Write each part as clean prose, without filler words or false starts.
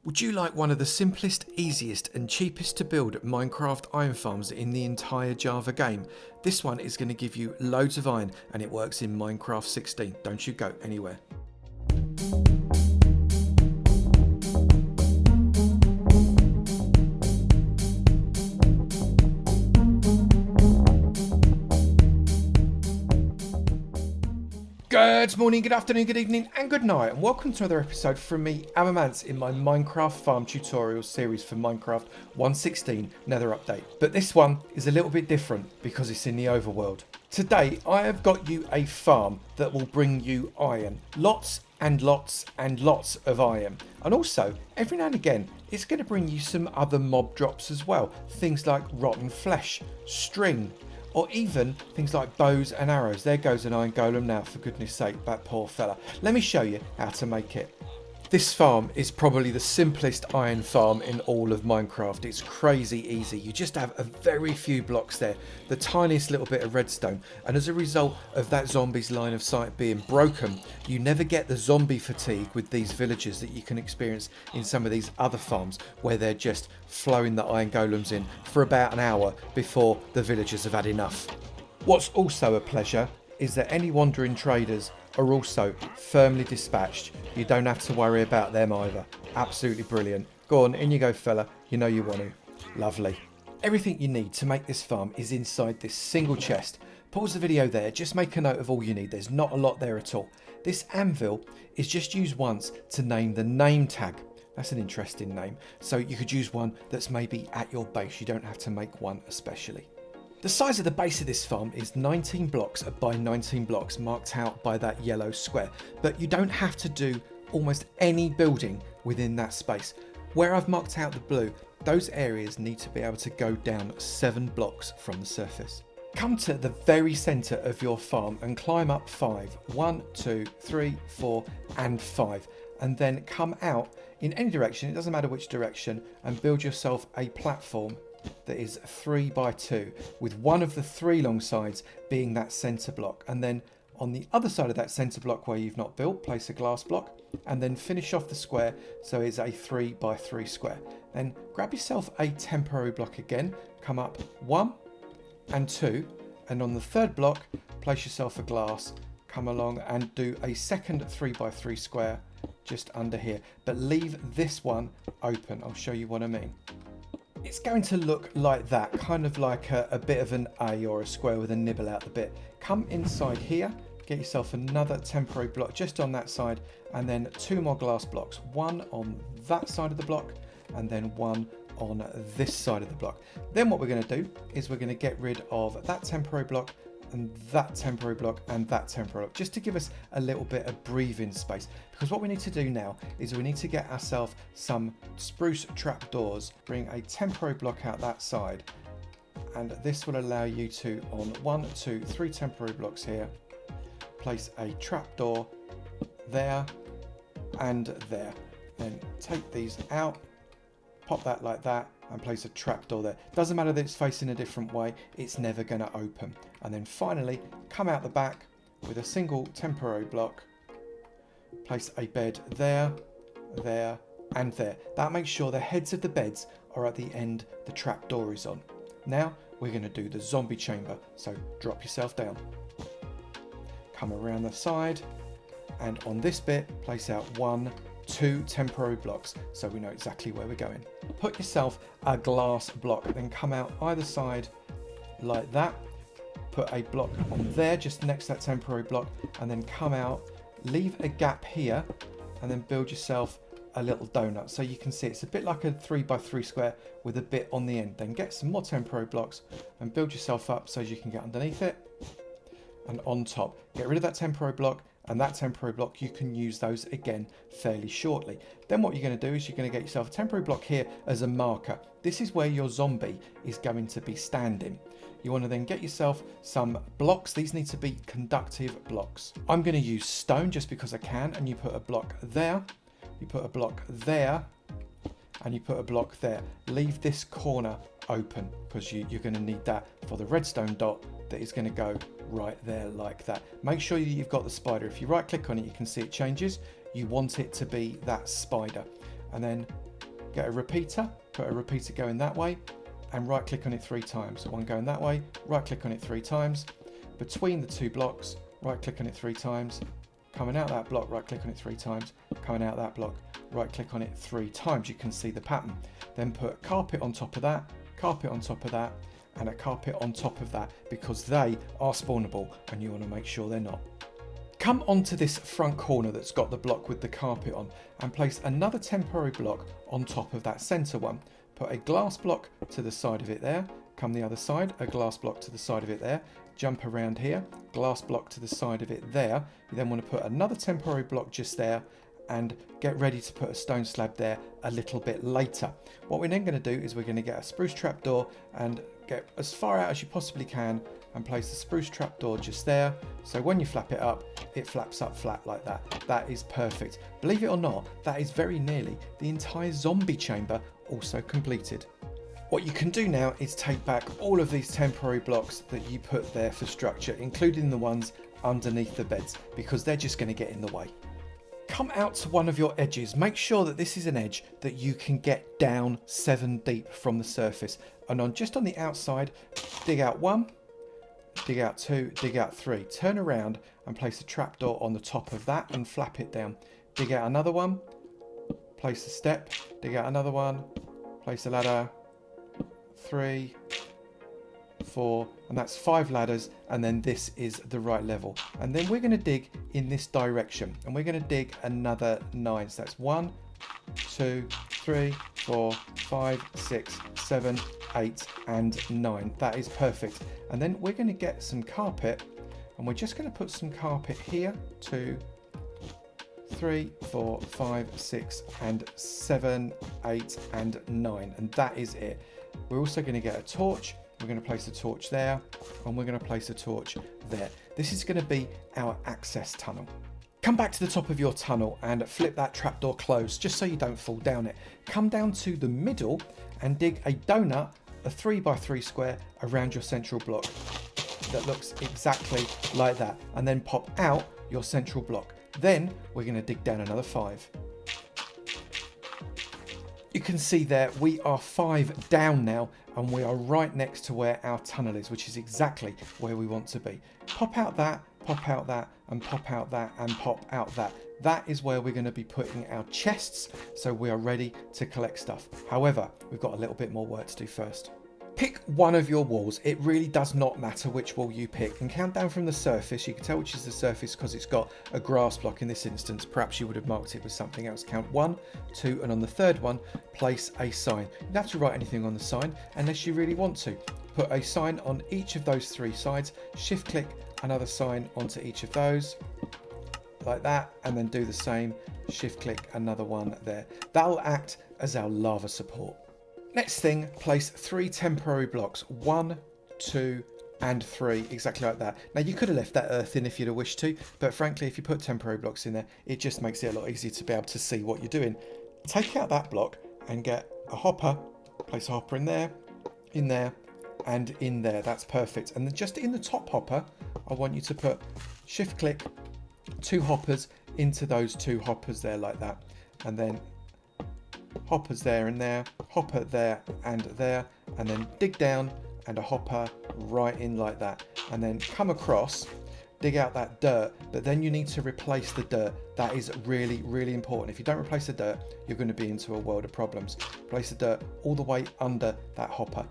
Would you like one of the simplest, easiest and cheapest to build Minecraft iron farms in the entire Java game? This one is going to give you loads of iron and it works in Minecraft 16. Don't you go anywhere. Good morning, good afternoon, good evening and good night, and welcome to another episode from me, Avomance, in my Minecraft farm tutorial series for Minecraft 1.16 Nether update. But this one is a little bit different because it's in the overworld. Today I have got you a farm that will bring you iron. Lots and lots and lots of iron. And also, every now and again, it's going to bring you some other mob drops as well. Things like rotten flesh, string, or even things like bows and arrows. There goes an iron golem now, for goodness sake, that poor fella. Let me show you how to make it. This farm is probably the simplest iron farm in all of Minecraft. It's crazy easy. You just have a very few blocks there, the tiniest little bit of redstone, and as a result of that zombie's line of sight being broken, you never get the zombie fatigue with these villagers that you can experience in some of these other farms where they're just flowing the iron golems in for about an hour before the villagers have had enough. What's also a pleasure is that any wandering traders are also firmly dispatched. You don't have to worry about them either. Absolutely brilliant. Go on, in you go, fella. You know you want to. Lovely. Everything you need to make this farm is inside this single chest. Pause the video there, just make a note of all you need. There's not a lot there at all. This anvil is just used once to name the name tag. That's an interesting name. So you could use one that's maybe at your base. You don't have to make one especially. The size of the base of this farm is 19 blocks by 19 blocks, marked out by that yellow square, but you don't have to do almost any building within that space. Where I've marked out the blue, those areas need to be able to go down 7 blocks from the surface. Come to the very centre of your farm and climb up 5. 1, 2, 3, 4 and 5, and then come out in any direction, it doesn't matter which direction, and build yourself a platform that is 3 by 2, with one of the 3 long sides being that centre block, and then on the other side of that centre block where you've not built, place a glass block, and then finish off the square so it's a 3 by 3 square. Then grab yourself a temporary block again, come up 1 and 2, and on the third block place yourself a glass, come along and do a second 3 by 3 square just under here, but leave this one open. I'll show you what I mean. It's going to look like that, kind of like a bit of an A or a square with a nibble out the bit. Come inside here, get yourself another temporary block just on that side, and then 2 more glass blocks, one on that side of the block and then one on this side of the block. Then what we're going to do is we're going to get rid of that temporary block and that temporary block and that temporary block, just to give us a little bit of breathing space, because what we need to do now is we need to get ourselves some spruce trapdoors. Bring a temporary block out that side, and this will allow you to, on 1, 2, 3 temporary blocks here, place a trapdoor there and there. Then take these out, pop that like that, and place a trapdoor there. Doesn't matter that it's facing a different way, it's never going to open. And then finally come out the back with a single temporary block, place a bed there, there and there. That makes sure the heads of the beds are at the end the trapdoor is on. Now we're going to do the zombie chamber, so drop yourself down, come around the side, and on this bit place out 1, 2 temporary blocks so we know exactly where we're going. Put yourself a glass block, then come out either side like that, put a block on there just next to that temporary block, and then come out, leave a gap here, and then build yourself a little donut so you can see it's a bit like a 3 by 3 square with a bit on the end. Then get some more temporary blocks and build yourself up so you can get underneath it and on top. Get rid of that temporary block and that temporary block, you can use those again fairly shortly. Then what you're going to do is you're going to get yourself a temporary block here as a marker. This is where your zombie is going to be standing. You want to then get yourself some blocks. These need to be conductive blocks. I'm going to use stone just because I can, and you put a block there, you put a block there, and you put a block there. Leave this corner open because you're going to need that for the redstone dot that is going to go right there like that. Make sure you've got the spider. If you right click on it, you can see it changes. You want it to be that spider, and then get a repeater, put a repeater going that way, and right click on it 3 times. One going that way, right click on it 3 times. Between the 2 blocks, right click on it 3 times. Coming out that block, right click on it 3 times. Coming out that block, right click on it 3 times. You can see the pattern. Then put carpet on top of that, carpet on top of that, and a carpet on top of that, because they are spawnable and you want to make sure they're not. Come onto this front corner that's got the block with the carpet on and place another temporary block on top of that center one. Put a glass block to the side of it there, come the other side, a glass block to the side of it there, jump around here, glass block to the side of it there. You then want to put another temporary block just there and get ready to put a stone slab there a little bit later. What we're then going to do is we're going to get a spruce trapdoor and get as far out as you possibly can and place the spruce trapdoor just there. So when you flap it up, it flaps up flat like that. That is perfect. Believe it or not, that is very nearly the entire zombie chamber also completed. What you can do now is take back all of these temporary blocks that you put there for structure, including the ones underneath the beds, because they're just going to get in the way. Come out to one of your edges. Make sure that this is an edge that you can get down 7 deep from the surface. And just on the outside, dig out 1, dig out 2, dig out 3. Turn around and place a trapdoor on the top of that and flap it down. Dig out another one, place a step, dig out another one, place a ladder, 3, 4, and that's 5 ladders, and then this is the right level. And then we're going to dig in this direction, and we're going to dig another 9. So that's 1, 2, 3, 4, 5, 6, 7, 8, and 9. That is perfect. And then we're going to get some carpet, and we're just going to put some carpet here, 2, 3, 4, 5, 6, and 7, 8, and 9, and that is it. We're also going to get a torch. We're going to place a torch there, and we're going to place a torch there. This is going to be our access tunnel. Come back to the top of your tunnel and flip that trapdoor closed, just so you don't fall down it. Come down to the middle and dig a donut, a 3x3 square, around your central block that looks exactly like that, and then pop out your central block. Then we're going to dig down another 5. You can see there we are 5 down now, and we are right next to where our tunnel is, which is exactly where we want to be. Pop out that, and pop out that, and pop out that. That is where we're going to be putting our chests, so we are ready to collect stuff. However, we've got a little bit more work to do first. Pick one of your walls. It really does not matter which wall you pick, and count down from the surface. You can tell which is the surface because it's got a grass block in this instance. Perhaps you would have marked it with something else. Count 1, 2, and on the third one, place a sign. You don't have to write anything on the sign unless you really want to. Put a sign on each of those 3 sides. Shift click another sign onto each of those, like that, and then do the same. Shift click another one there. That'll act as our lava support. Next thing, place 3 temporary blocks, 1, 2, and 3, exactly like that. Now you could have left that earth in if you'd have wished to, but frankly, if you put temporary blocks in there, it just makes it a lot easier to be able to see what you're doing. Take out that block and get a hopper, place a hopper in there, and in there. That's perfect. And then just in the top hopper, I want you to put shift click 2 hoppers into those 2 hoppers there, like that. And then hoppers there and there, hopper there, and then dig down and a hopper right in like that, and then come across, dig out that dirt, but then you need to replace the dirt. That is really, really important. If you don't replace the dirt, you're going to be into a world of problems. Place the dirt all the way under that hopper.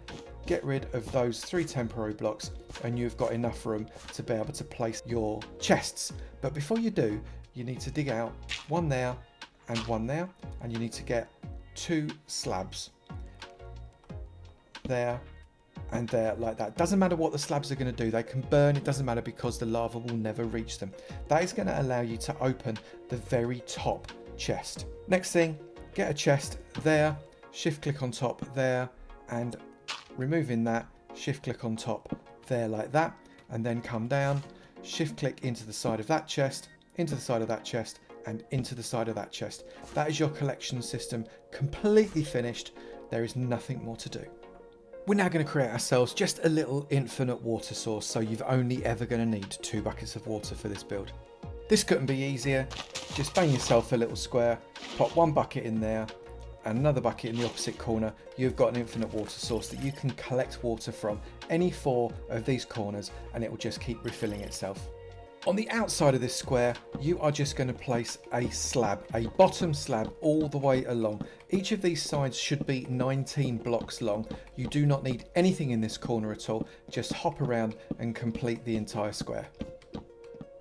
Get rid of those 3 temporary blocks, and you've got enough room to be able to place your chests. But before you do, you need to dig out 1 there and 1 there, and you need to get 2 slabs there and there, like that. Doesn't matter what the slabs are going to do, they can burn, it doesn't matter, because the lava will never reach them. That is going to allow you to open the very top chest. Next thing, get a chest there, shift click on top there, and removing that, shift click on top there, like that, and then come down, shift click into the side of that chest, into the side of that chest, and into the side of that chest. That is your collection system completely finished. There is nothing more to do. We're now going to create ourselves just a little infinite water source, so you've only ever going to need 2 buckets of water for this build. This couldn't be easier. Just bang yourself a little square, pop 1 bucket in there, and another bucket in the opposite corner, you've got an infinite water source that you can collect water from any 4 of these corners, and it will just keep refilling itself. On the outside of this square, you are just going to place a slab, a bottom slab all the way along. Each of these sides should be 19 blocks long. You do not need anything in this corner at all. Just hop around and complete the entire square.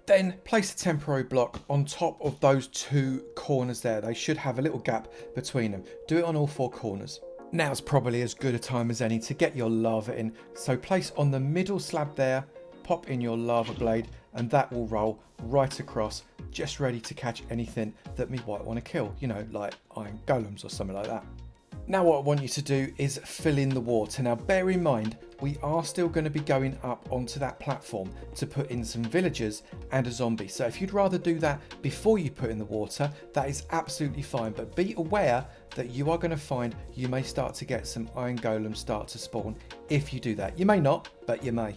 Then place a temporary block on top of those 2 corners there. They should have a little gap between them. Do it on all 4 corners. Now's probably as good a time as any to get your lava in. So place on the middle slab there, pop in your lava blade, and that will roll right across, just ready to catch anything that me might want to kill, you know, like iron golems or something like that. Now what I want you to do is fill in the water. Now bear in mind, we are still going to be going up onto that platform to put in some villagers and a zombie. So if you'd rather do that before you put in the water, that is absolutely fine. But be aware that you are going to find you may start to get some iron golems start to spawn if you do that. You may not, but you may.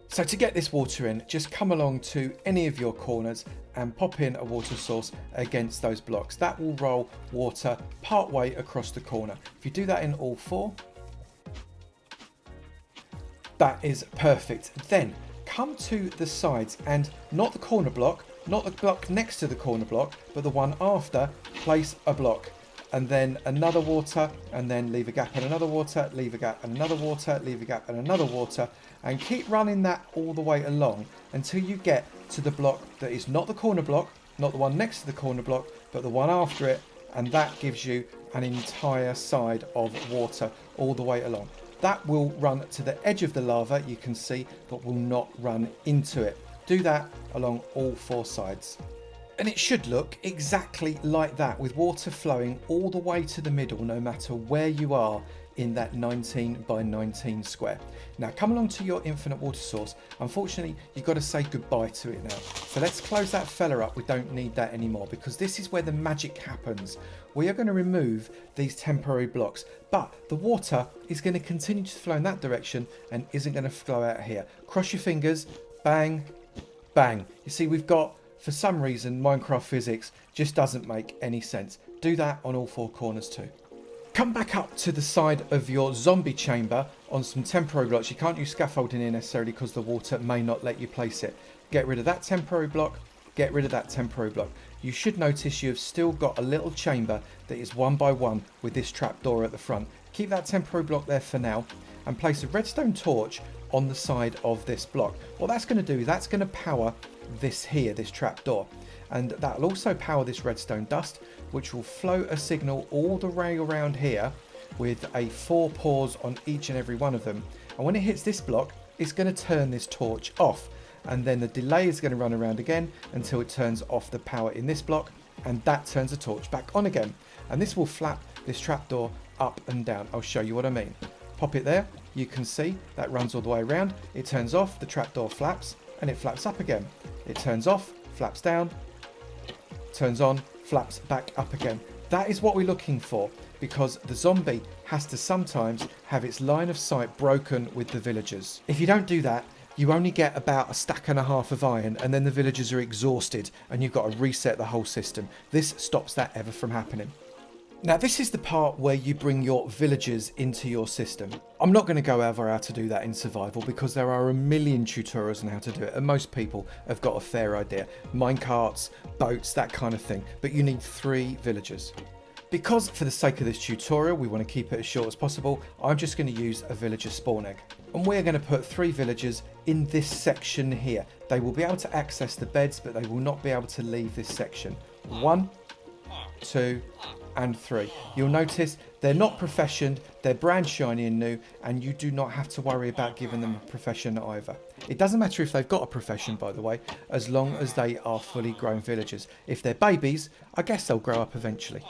So to get this water in, just come along to any of your corners and pop in a water source against those blocks. That will roll water part way across the corner. If you do that in all 4, that is perfect. Then come to the sides and not the corner block, not the block next to the corner block, but the one after, place a block. And then another water, and then leave a gap and another water, leave a gap and another water, leave a gap and another water, and keep running that all the way along until you get to the block that is not the corner block, not the one next to the corner block, but the one after it, and that gives you an entire side of water all the way along. That will run to the edge of the lava, you can see, but will not run into it. Do that along all 4 sides. And it should look exactly like that, with water flowing all the way to the middle, no matter where you are in that 19 by 19 square. Now come along to your infinite water source. Unfortunately, you've got to say goodbye to it now. So let's close that fella up. We don't need that anymore, because this is where the magic happens. We are going to remove these temporary blocks, but the water is going to continue to flow in that direction and isn't going to flow out here. Cross your fingers, bang, bang. You see, we've got, for some reason, Minecraft physics just doesn't make any sense. Do that on all 4 corners too. Come back up to the side of your zombie chamber on some temporary blocks. You can't use scaffolding here necessarily because the water may not let you place it. Get rid of that temporary block, get rid of that temporary block. You should notice you've still got a little chamber that is 1 by 1 with this trapdoor at the front. Keep that temporary block there for now and place a redstone torch on the side of this block. What that's going to do is that's going to power this here, this trapdoor, and that will also power this redstone dust, which will float a signal all the way around here with a 4 pores on each and every one of them. And when it hits this block, it's going to turn this torch off, and then the delay is going to run around again until it turns off the power in this block, and that turns the torch back on again. And this will flap this trapdoor up and down. I'll show you what I mean. Pop it there. You can see that runs all the way around. It turns off, the trapdoor flaps, and it flaps up again. It turns off, flaps down, turns on, flaps back up again. That is what we're looking for, because the zombie has to sometimes have its line of sight broken with the villagers. If you don't do that, you only get about a stack and a half of iron, and then the villagers are exhausted and you've got to reset the whole system. This stops that ever from happening. Now this is the part where you bring your villagers into your system. I'm not going to go over how to do that in survival because there are a million tutorials on how to do it, and most people have got a fair idea. Minecarts, boats, that kind of thing, but you need 3 villagers. Because for the sake of this tutorial we want to keep it as short as possible, I'm just going to use a villager spawn egg. And we're going to put 3 villagers in this section here. They will be able to access the beds, but they will not be able to leave this section. 1, 2, and 3. You'll notice they're not professioned, they're brand shiny and new, and you do not have to worry about giving them a profession either. It doesn't matter if they've got a profession, by the way, as long as they are fully grown villagers. If they're babies, I guess they'll grow up eventually.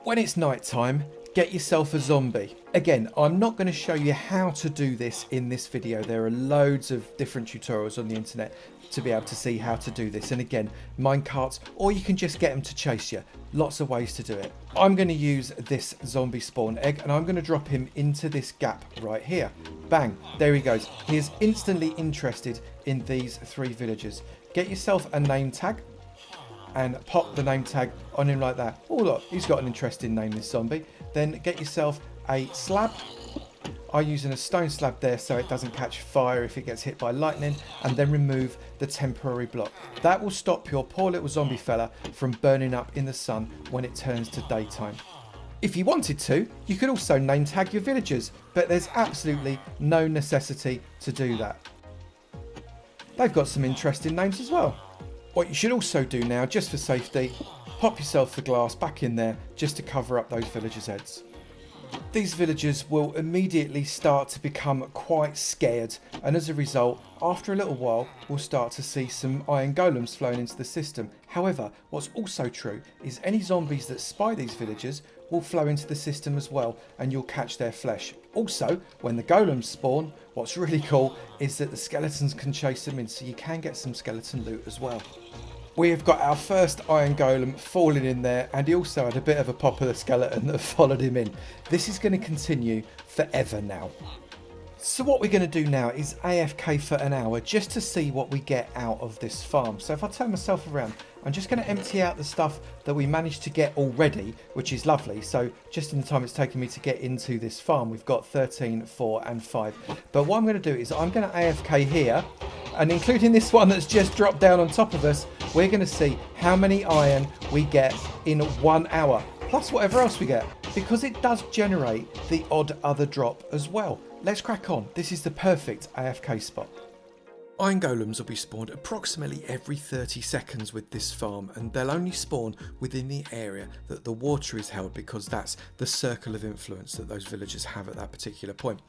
When it's night time, get yourself a zombie. Again, I'm not going to show you how to do this in this video. There are loads of different tutorials on the internet to be able to see how to do this. And again, minecarts, or you can just get them to chase you. Lots of ways to do it. I'm going to use this zombie spawn egg, and I'm going to drop him into this gap right here. Bang, there he goes. He is instantly interested in these 3 villagers. Get yourself a name tag and pop the name tag on him like that. Oh look, he's got an interesting name, this zombie. Then get yourself a slab. I'm using a stone slab there so it doesn't catch fire if it gets hit by lightning, and then remove the temporary block. That will stop your poor little zombie fella from burning up in the sun when it turns to daytime. If you wanted to, you could also name tag your villagers, but there's absolutely no necessity to do that. They've got some interesting names as well. What you should also do now, just for safety, pop yourself the glass back in there just to cover up those villagers' heads. These villagers will immediately start to become quite scared, and as a result, after a little while, we'll start to see some iron golems flowing into the system. However, what's also true is any zombies that spy these villagers will flow into the system as well, and you'll catch their flesh. Also, when the golems spawn, what's really cool is that the skeletons can chase them in, so you can get some skeleton loot as well. We have got our first iron golem falling in there, and he also had a bit of a pop of the skeleton that followed him in. This is going to continue forever now. So what we're going to do now is AFK for an hour just to see what we get out of this farm. So if I turn myself around, I'm just going to empty out the stuff that we managed to get already, which is lovely. So just in the time it's taken me to get into this farm, we've got 13, 4 and 5. But what I'm going to do is I'm going to AFK here, and including this one that's just dropped down on top of us, we're going to see how many iron we get in 1 hour, plus whatever else we get, because it does generate the odd other drop as well. Let's crack on. This is the perfect AFK spot. Iron golems will be spawned approximately every 30 seconds with this farm, and they'll only spawn within the area that the water is held, because that's the circle of influence that those villagers have at that particular point.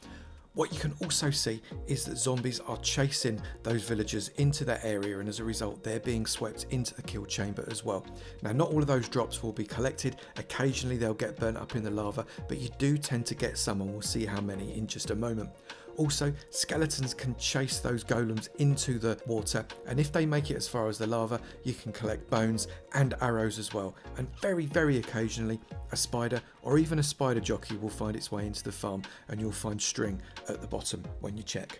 What you can also see is that zombies are chasing those villagers into that area, and as a result they're being swept into the kill chamber as well. Now, not all of those drops will be collected. Occasionally they'll get burnt up in the lava, but you do tend to get some, and we'll see how many in just a moment. Also, skeletons can chase those golems into the water, and if they make it as far as the lava, you can collect bones and arrows as well. And very occasionally, a spider or even a spider jockey will find its way into the farm, and you'll find string at the bottom when you check.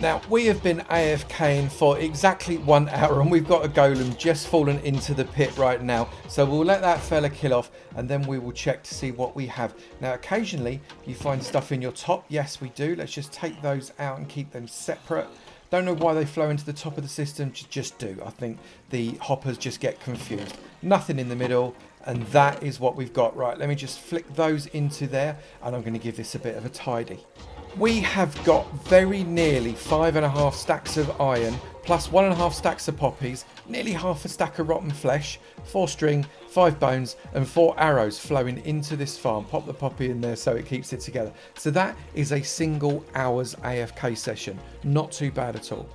Now, we have been AFKing for exactly 1 hour, and we've got a golem just fallen into the pit right now. So we'll let that fella kill off, and then we will check to see what we have. Now, occasionally you find stuff in your top. Yes, we do. Let's just take those out and keep them separate. Don't know why they flow into the top of the system. Just do. I think the hoppers just get confused. Nothing in the middle. And that is what we've got. Right, let me just flick those into there, and I'm going to give this a bit of a tidy. We have got very nearly 5.5 stacks of iron, plus 1.5 stacks of poppies, nearly half a stack of rotten flesh, 4 string, 5 bones and 4 arrows flowing into this farm. Pop the poppy in there so it keeps it together. So that is a single hour's AFK session. Not too bad at all.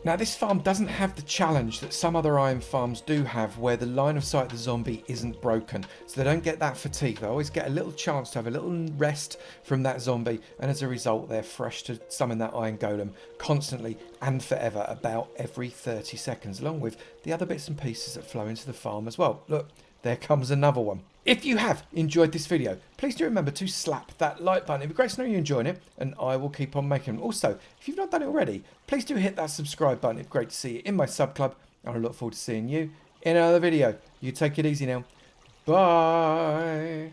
Now, this farm doesn't have the challenge that some other iron farms do have, where the line of sight of the zombie isn't broken, so they don't get that fatigue. They always get a little chance to have a little rest from that zombie, and as a result they're fresh to summon that iron golem constantly and forever, about every 30 seconds, along with the other bits and pieces that flow into the farm as well. Look, there comes another one. If you have enjoyed this video, please do remember to slap that like button. It'd be great to know you're enjoying it, and I will keep on making them. Also, if you've not done it already, please do hit that subscribe button. It'd be great to see you in my sub club, and I look forward to seeing you in another video. You take it easy now. Bye.